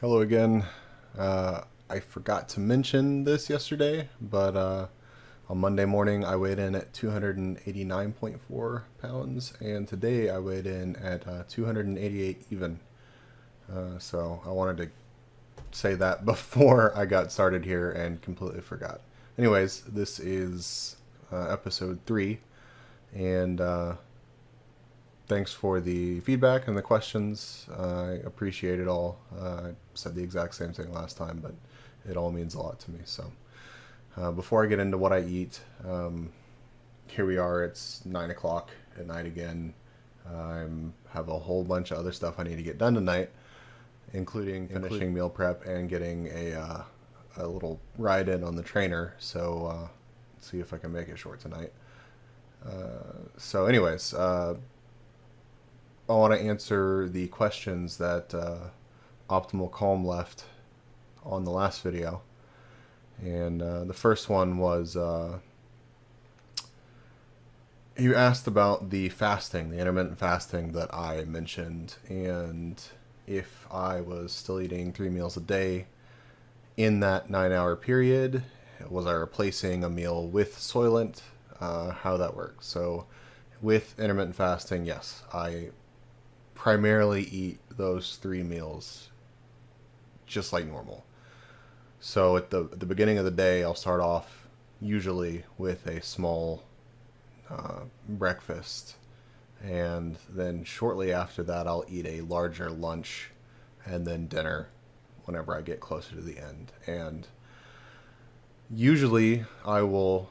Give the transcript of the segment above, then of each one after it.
Hello again. I forgot to mention this yesterday, but on Monday morning I weighed in at 289.4 pounds, and today I weighed in at 288 even. So I wanted to say that before I got started here and completely forgot. Anyways, this is episode 3, and thanks for the feedback and the questions. I appreciate it all. I said the exact same thing last time, but it all means a lot to me. So before I get into what I eat, here we are. It's 9 o'clock at night again. I have a whole bunch of other stuff I need to get done tonight, including finishing meal prep and getting a little ride in on the trainer. So see if I can make it short tonight. Anyways, I want to answer the questions that Optimal Calm left on the last video. And the first one was you asked about the fasting, the intermittent fasting that I mentioned, and if I was still eating 3 meals a day in that 9-hour period. Was I replacing a meal with Soylent? How that works. So with intermittent fasting, yes, I primarily eat those 3 meals just like normal. So at the beginning of the day, I'll start off usually with a small breakfast, and then shortly after that, I'll eat a larger lunch and then dinner whenever I get closer to the end. And usually I will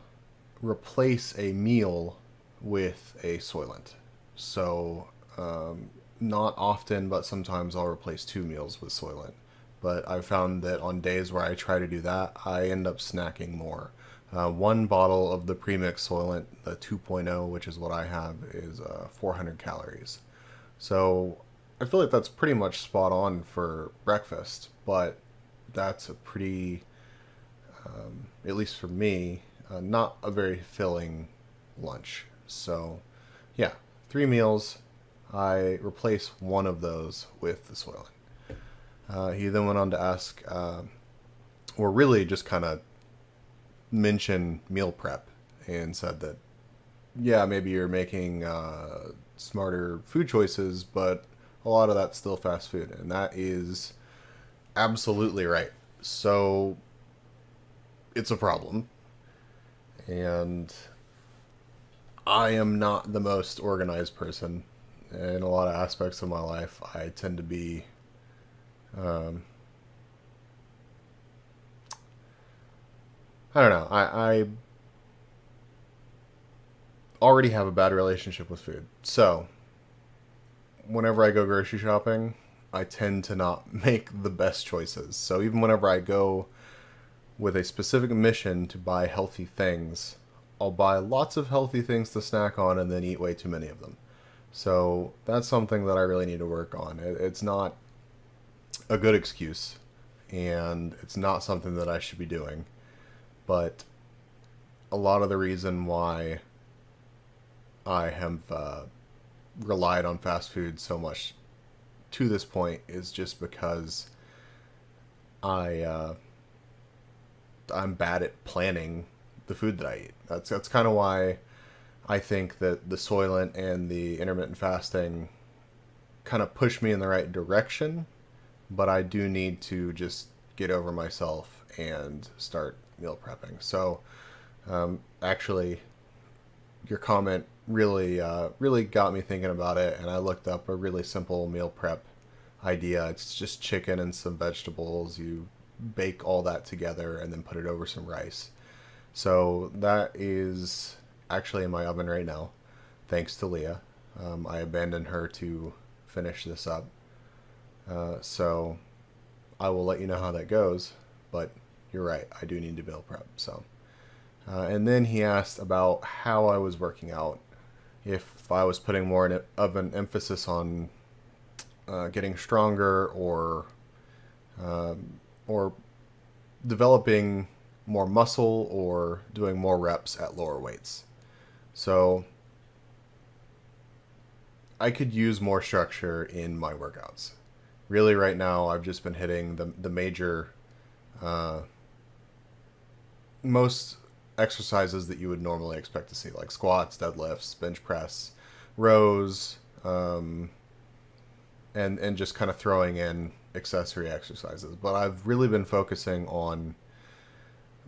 replace a meal with a Soylent. So not often, but sometimes I'll replace 2 meals with Soylent. But I've found that on days where I try to do that, I end up snacking more. One bottle of the premix Soylent, the 2.0, which is what I have, is 400 calories. So I feel like that's pretty much spot on for breakfast, but that's a pretty, at least for me, not a very filling lunch. So yeah, 3 meals. I replace one of those with the Soylent. He then went on to ask, or really just kind of mention meal prep, and said that, yeah, maybe you're making smarter food choices, but a lot of that's still fast food. And that is absolutely right. So it's a problem. And I am not the most organized person in a lot of aspects of my life. I tend to be I don't know. I already have a bad relationship with food. So whenever I go grocery shopping, I tend to not make the best choices. So even whenever I go with a specific mission to buy healthy things, I'll buy lots of healthy things to snack on and then eat way too many of them. So that's something that I really need to work on. It's not a good excuse, and it's not something that I should be doing. But a lot of the reason why I have relied on fast food so much to this point is just because I I'm bad at planning the food that I eat. That's kind of why I think that the Soylent and the intermittent fasting kind of push me in the right direction, but I do need to just get over myself and start meal prepping. So actually, your comment really got me thinking about it, and I looked up a really simple meal prep idea. It's just chicken and some vegetables. You bake all that together and then put it over some rice. So that is actually in my oven right now, thanks to Leah. I abandoned her to finish this up. So I will let you know how that goes, but you're right, I do need to meal prep. So, and then he asked about how I was working out, if I was putting more of an emphasis on getting stronger, or developing more muscle, or doing more reps at lower weights. So I could use more structure in my workouts. really right now I've just been hitting the major, uh, most exercises that you would normally expect to see, like squats, deadlifts, bench press, rows, and just kind of throwing in accessory exercises. But I've really been focusing on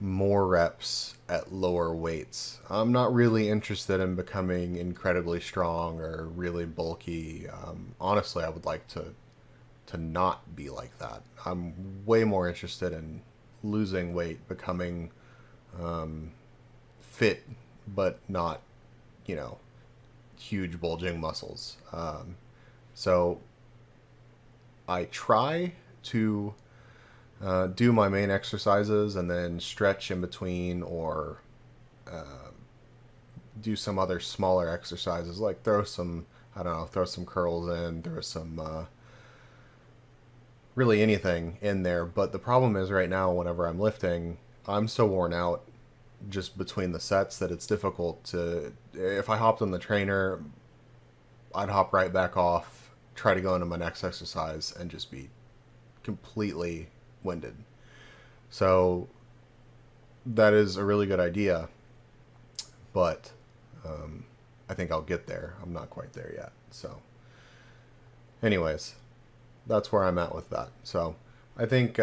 more reps at lower weights. I'm not really interested in becoming incredibly strong or really bulky. Honestly, I would like to not be like that. I'm way more interested in losing weight, becoming fit, but not, you know, huge bulging muscles. So I try to do my main exercises and then stretch in between, or do some other smaller exercises, like throw some, I don't know, throw some curls in, throw some, really anything in there. But the problem is right now, whenever I'm lifting, I'm so worn out just between the sets that it's difficult to, if I hopped on the trainer, I'd hop right back off, try to go into my next exercise, and just be completely winded. So that is a really good idea, but I think I'll get there. I'm not quite there yet. So, anyways, that's where I'm at with that. So, I think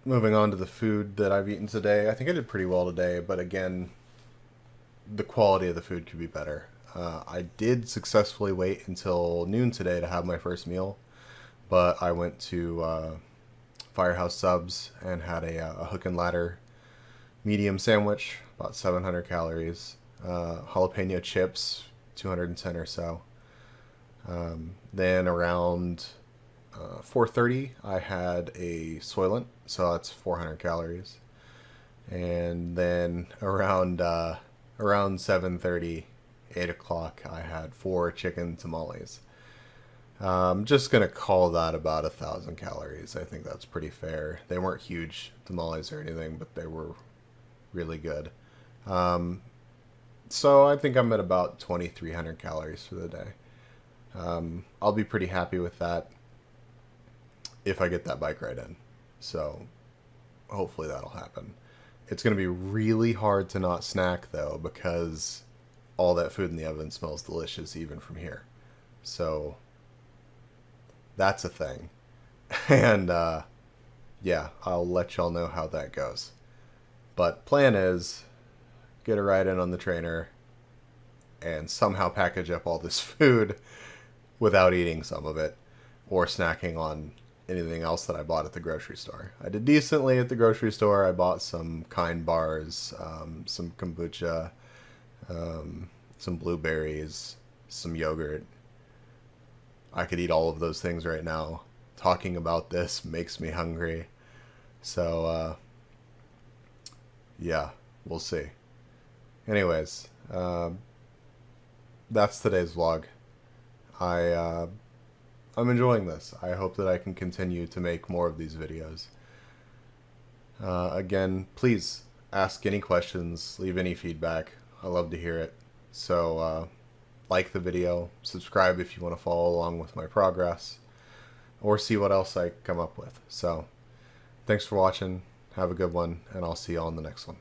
moving on to the food that I've eaten today, I think I did pretty well today, but again, the quality of the food could be better. I did successfully wait until noon today to have my first meal, but I went to Firehouse Subs and had a hook and ladder medium sandwich, about 700 calories, jalapeno chips, 210 or so. Then around 4:30, I had a Soylent, so that's 400 calories. And then around 7:30, 8 o'clock, I had 4 chicken tamales. I'm just gonna call that about 1,000 calories. I think that's pretty fair. They weren't huge tamales or anything, but they were really good. Um, so I think I'm at about 2,300 calories for the day. I'll be pretty happy with that if I get that bike ride in. So hopefully that'll happen. It's going to be really hard to not snack though, because all that food in the oven smells delicious even from here. So that's a thing. And yeah, I'll let y'all know how that goes. But plan is get a ride in on the trainer and somehow package up all this food without eating some of it or snacking on anything else that I bought at the grocery store. I did decently at the grocery store. I bought some Kind bars, some kombucha, some blueberries, some yogurt. I could eat all of those things right now. Talking about this makes me hungry. So, yeah, we'll see. Anyways, that's today's vlog. I'm enjoying this. I hope that I can continue to make more of these videos. Again, please ask any questions, leave any feedback. I love to hear it. So, like the video, subscribe if you want to follow along with my progress, or see what else I come up with. So, thanks for watching. Have a good one, and I'll see you all in the next one.